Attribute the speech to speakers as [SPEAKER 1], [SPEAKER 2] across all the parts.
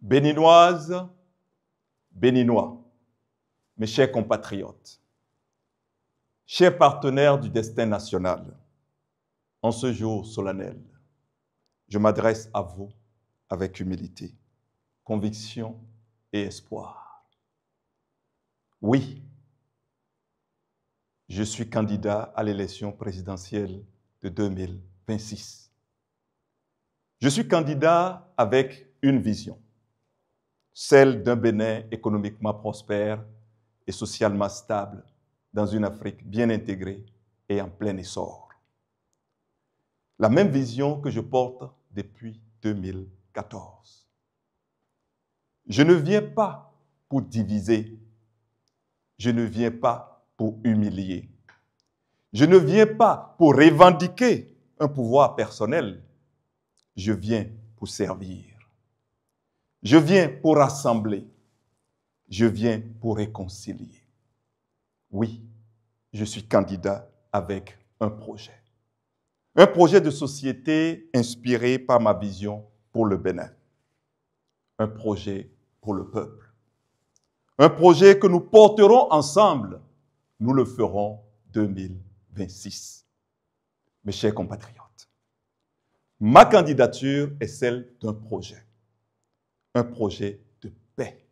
[SPEAKER 1] Béninoises, Béninois, mes chers compatriotes, chers partenaires du destin national, en ce jour solennel, je m'adresse à vous avec humilité, conviction et espoir. Oui, je suis candidat à l'élection présidentielle de 2026. Je suis candidat avec une vision, celle d'un Bénin économiquement prospère et socialement stable dans une Afrique bien intégrée et en plein essor. La même vision que je porte depuis 2014. Je ne viens pas pour diviser, je ne viens pas pour humilier, je ne viens pas pour revendiquer un pouvoir personnel, je viens pour servir. Je viens pour rassembler, je viens pour réconcilier. Oui, je suis candidat avec un projet. Un projet de société inspiré par ma vision pour le Bénin. Un projet pour le peuple. Un projet que nous porterons ensemble. Nous le ferons 2026. Mes chers compatriotes, ma candidature est celle d'un projet. Un projet de paix,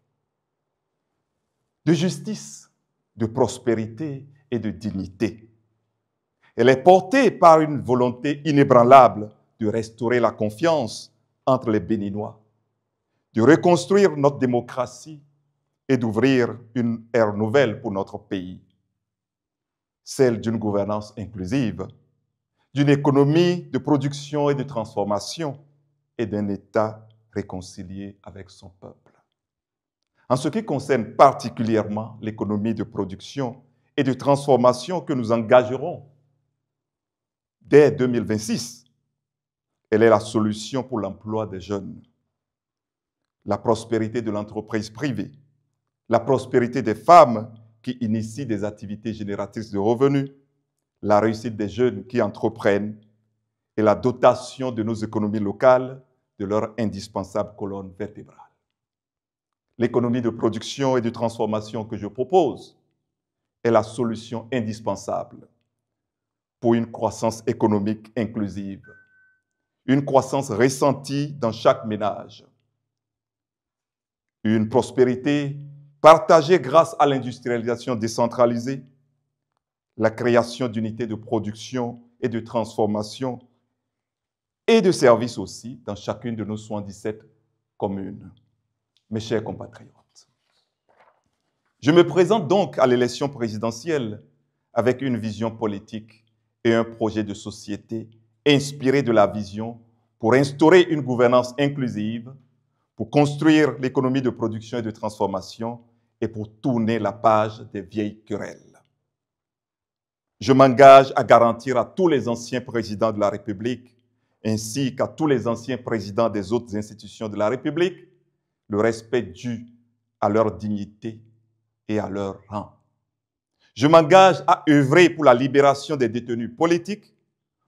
[SPEAKER 1] de justice, de prospérité et de dignité. Elle est portée par une volonté inébranlable de restaurer la confiance entre les Béninois, de reconstruire notre démocratie et d'ouvrir une ère nouvelle pour notre pays, celle d'une gouvernance inclusive, d'une économie de production et de transformation et d'un État réconcilié avec son peuple. En ce qui concerne particulièrement l'économie de production et de transformation que nous engagerons dès 2026, elle est la solution pour l'emploi des jeunes, la prospérité de l'entreprise privée, la prospérité des femmes qui initient des activités génératrices de revenus, la réussite des jeunes qui entreprennent et la dotation de nos économies locales de leur indispensable colonne vertébrale. L'économie de production et de transformation que je propose est la solution indispensable pour une croissance économique inclusive, une croissance ressentie dans chaque ménage, une prospérité partagée grâce à l'industrialisation décentralisée, la création d'unités de production et de transformation et de services aussi dans chacune de nos 77 communes. Mes chers compatriotes, je me présente donc à l'élection présidentielle avec une vision politique et un projet de société inspiré de la vision pour instaurer une gouvernance inclusive, pour construire l'économie de production et de transformation et pour tourner la page des vieilles querelles. Je m'engage à garantir à tous les anciens présidents de la République ainsi qu'à tous les anciens présidents des autres institutions de la République le respect dû à leur dignité et à leur rang. Je m'engage à œuvrer pour la libération des détenus politiques,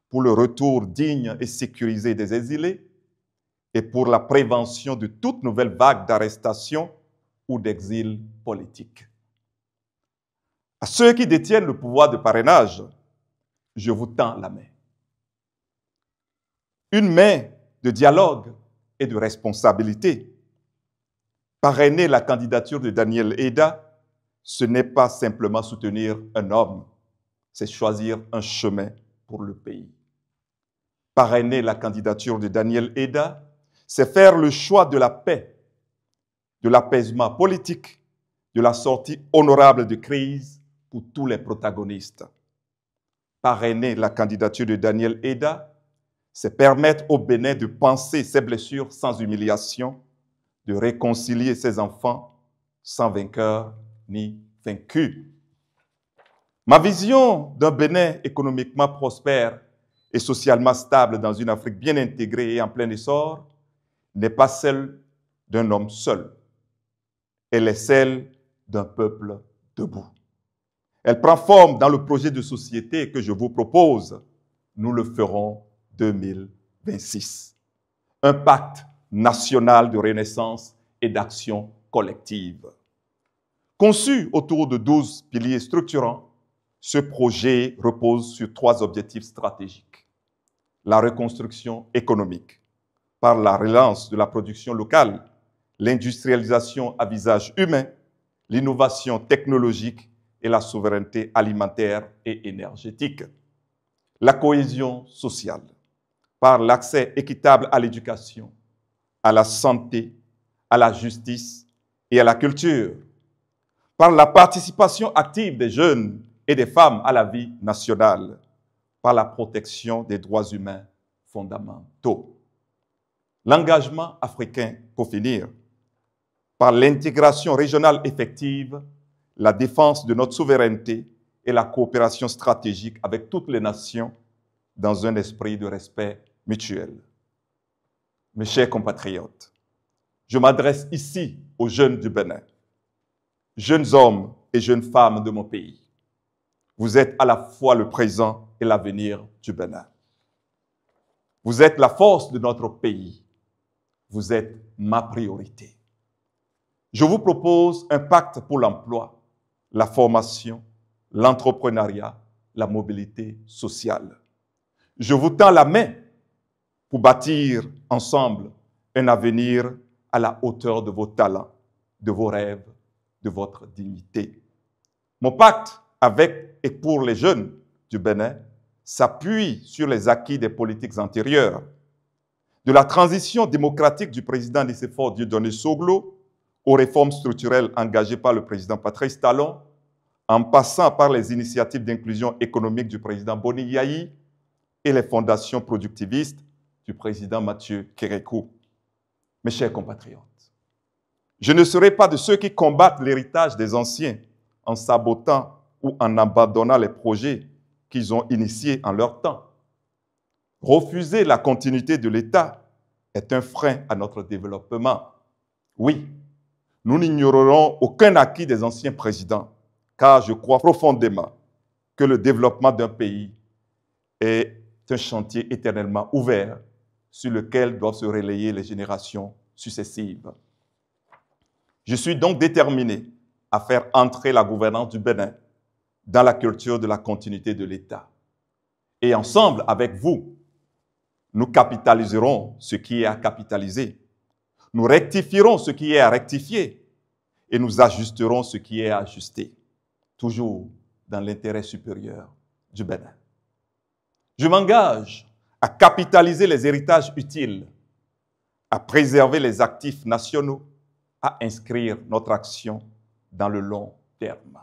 [SPEAKER 1] pour le retour digne et sécurisé des exilés et pour la prévention de toute nouvelle vague d'arrestation ou d'exil politique. À ceux qui détiennent le pouvoir de parrainage, je vous tends la main. Une main de dialogue et de responsabilité. Parrainer la candidature de Daniel Eda, ce n'est pas simplement soutenir un homme, c'est choisir un chemin pour le pays. Parrainer la candidature de Daniel Eda, c'est faire le choix de la paix, de l'apaisement politique, de la sortie honorable de crise pour tous les protagonistes. Parrainer la candidature de Daniel Eda, c'est permettre au Bénin de penser ses blessures sans humiliation, de réconcilier ses enfants sans vainqueur ni vaincu. Ma vision d'un Bénin économiquement prospère et socialement stable dans une Afrique bien intégrée et en plein essor n'est pas celle d'un homme seul. Elle est celle d'un peuple debout. Elle prend forme dans le projet de société que je vous propose. Nous le ferons 2026. Un pacte national de renaissance et d'action collective. Conçu autour de 12 piliers structurants, ce projet repose sur 3 objectifs stratégiques. La reconstruction économique, par la relance de la production locale, l'industrialisation à visage humain, l'innovation technologique et la souveraineté alimentaire et énergétique. La cohésion sociale, par l'accès équitable à l'éducation, à la santé, à la justice et à la culture, par la participation active des jeunes et des femmes à la vie nationale, par la protection des droits humains fondamentaux. L'engagement africain, pour finir, par l'intégration régionale effective, la défense de notre souveraineté et la coopération stratégique avec toutes les nations dans un esprit de respect mutuel. Mes chers compatriotes, je m'adresse ici aux jeunes du Bénin, jeunes hommes et jeunes femmes de mon pays. Vous êtes à la fois le présent et l'avenir du Bénin. Vous êtes la force de notre pays. Vous êtes ma priorité. Je vous propose un pacte pour l'emploi, la formation, l'entrepreneuriat, la mobilité sociale. Je vous tends la main pour bâtir ensemble un avenir à la hauteur de vos talents, de vos rêves, de votre dignité. Mon pacte avec et pour les jeunes du Bénin s'appuie sur les acquis des politiques antérieures, de la transition démocratique du président Nicéphore Dieudonné Soglo aux réformes structurelles engagées par le président Patrice Talon, en passant par les initiatives d'inclusion économique du président Boni Yayi et les fondations productivistes du président Mathieu Kérékou. Mes chers compatriotes, je ne serai pas de ceux qui combattent l'héritage des anciens en sabotant ou en abandonnant les projets qu'ils ont initiés en leur temps. Refuser la continuité de l'État est un frein à notre développement. Oui, nous n'ignorerons aucun acquis des anciens présidents, car je crois profondément que le développement d'un pays est un chantier éternellement ouvert sur lequel doivent se relayer les générations successives. Je suis donc déterminé à faire entrer la gouvernance du Bénin dans la culture de la continuité de l'État. Et ensemble, avec vous, nous capitaliserons ce qui est à capitaliser. Nous rectifierons ce qui est à rectifier et nous ajusterons ce qui est à ajuster, toujours dans l'intérêt supérieur du Bénin. Je m'engage à capitaliser les héritages utiles, à préserver les actifs nationaux, à inscrire notre action dans le long terme.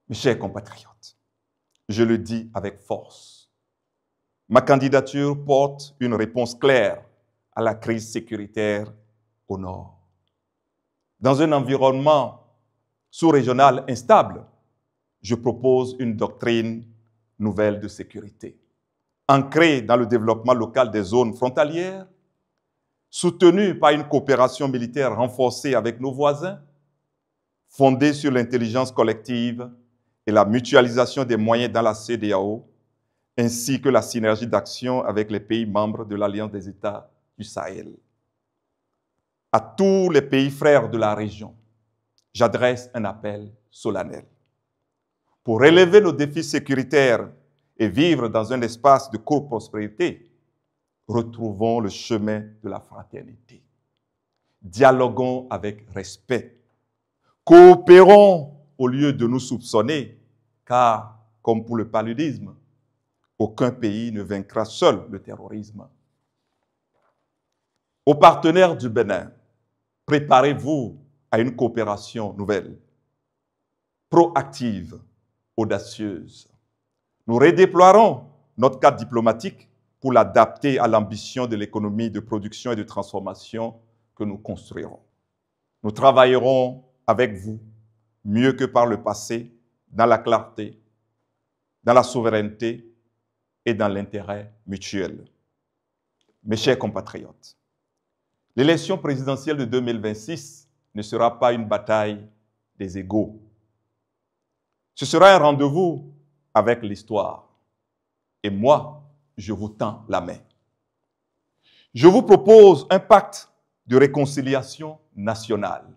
[SPEAKER 1] Mes chers compatriotes, je le dis avec force, ma candidature porte une réponse claire à la crise sécuritaire au Nord. Dans un environnement sous-régional instable, je propose une doctrine nouvelle de sécurité, ancrée dans le développement local des zones frontalières, soutenue par une coopération militaire renforcée avec nos voisins, fondée sur l'intelligence collective et la mutualisation des moyens dans la CEDEAO, ainsi que la synergie d'action avec les pays membres de l'Alliance des États du Sahel. À tous les pays frères de la région, j'adresse un appel solennel. Pour relever nos défis sécuritaires et vivre dans un espace de coprospérité, retrouvons le chemin de la fraternité. Dialoguons avec respect. Coopérons au lieu de nous soupçonner, car, comme pour le paludisme, aucun pays ne vaincra seul le terrorisme. Aux partenaires du Bénin, préparez-vous à une coopération nouvelle, proactive, audacieuse. Nous redéploierons notre cadre diplomatique pour l'adapter à l'ambition de l'économie de production et de transformation que nous construirons. Nous travaillerons avec vous, mieux que par le passé, dans la clarté, dans la souveraineté et dans l'intérêt mutuel. Mes chers compatriotes, l'élection présidentielle de 2026 ne sera pas une bataille des égaux. Ce sera un rendez-vous avec l'histoire. Et moi, je vous tends la main. Je vous propose un pacte de réconciliation nationale,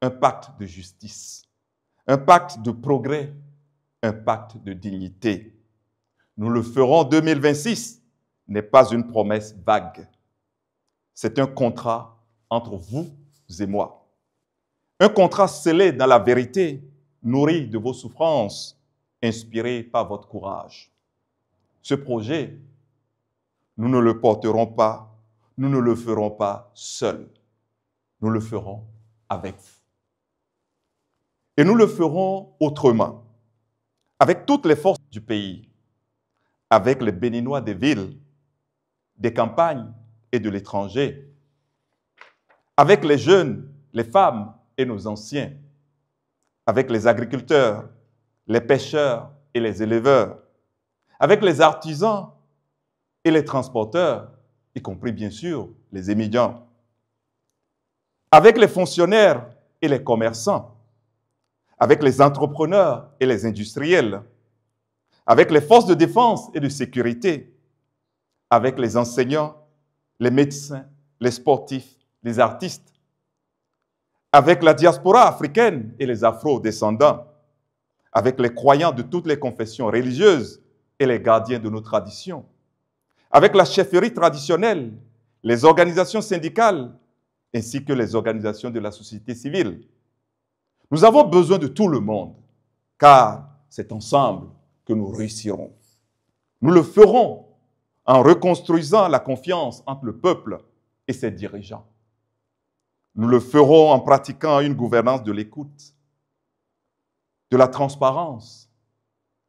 [SPEAKER 1] un pacte de justice, un pacte de progrès, un pacte de dignité. Nous le ferons en 2026 n'est pas une promesse vague. C'est un contrat entre vous et moi. Un contrat scellé dans la vérité, nourri de vos souffrances, inspiré par votre courage. Ce projet, nous ne le porterons pas, nous ne le ferons pas seuls. Nous le ferons avec vous. Et nous le ferons autrement, avec toutes les forces du pays, avec les Béninois des villes, des campagnes et de l'étranger, avec les jeunes, les femmes et nos anciens, avec les agriculteurs, les pêcheurs et les éleveurs, avec les artisans et les transporteurs, y compris bien sûr les émigrants, avec les fonctionnaires et les commerçants, avec les entrepreneurs et les industriels, avec les forces de défense et de sécurité, avec les enseignants, les médecins, les sportifs, les artistes, avec la diaspora africaine et les afro-descendants, avec les croyants de toutes les confessions religieuses et les gardiens de nos traditions, avec la chefferie traditionnelle, les organisations syndicales, ainsi que les organisations de la société civile. Nous avons besoin de tout le monde, car c'est ensemble que nous réussirons. Nous le ferons en reconstruisant la confiance entre le peuple et ses dirigeants. Nous le ferons en pratiquant une gouvernance de l'écoute, de la transparence,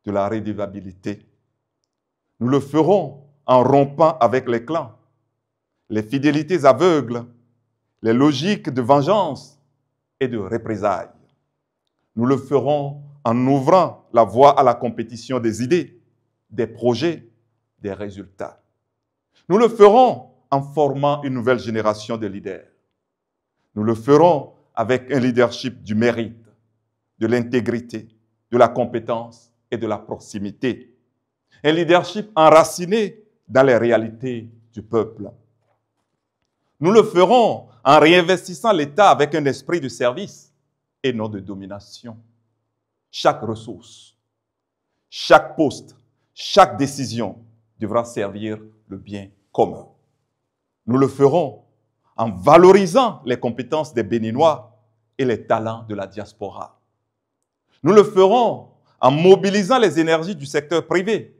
[SPEAKER 1] de la redevabilité. Nous le ferons en rompant avec les clans, les fidélités aveugles, les logiques de vengeance et de représailles. Nous le ferons en ouvrant la voie à la compétition des idées, des projets, des résultats. Nous le ferons en formant une nouvelle génération de leaders. Nous le ferons avec un leadership du mérite, de l'intégrité, de la compétence et de la proximité. Un leadership enraciné dans les réalités du peuple. Nous le ferons en réinvestissant l'État avec un esprit de service et non de domination. Chaque ressource, chaque poste, chaque décision devra servir le bien commun. Nous le ferons en valorisant les compétences des Béninois et les talents de la diaspora. Nous le ferons en mobilisant les énergies du secteur privé,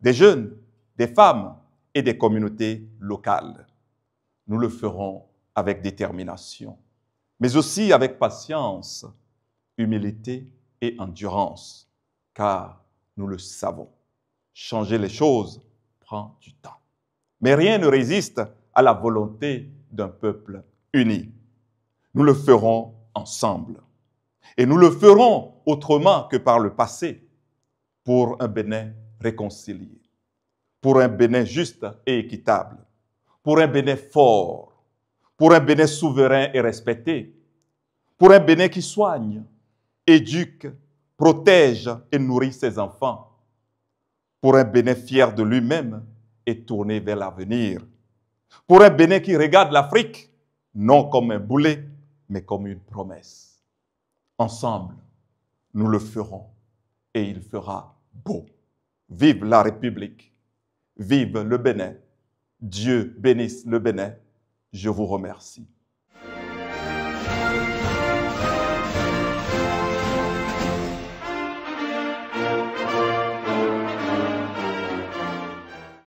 [SPEAKER 1] des jeunes, des femmes et des communautés locales. Nous le ferons avec détermination, mais aussi avec patience, humilité et endurance, car nous le savons, changer les choses prend du temps. Mais rien ne résiste à la volonté d'un peuple uni. Nous le ferons ensemble. Et nous le ferons autrement que par le passé, pour un Bénin réconcilié, pour un Bénin juste et équitable, pour un Bénin fort, pour un Bénin souverain et respecté, pour un Bénin qui soigne, éduque, protège et nourrit ses enfants, pour un Bénin fier de lui-même et tourné vers l'avenir, pour un Bénin qui regarde l'Afrique non comme un boulet, mais comme une promesse. Ensemble, nous le ferons et il fera beau. Vive la République, vive le Bénin. Dieu bénisse le Bénin. Je vous remercie.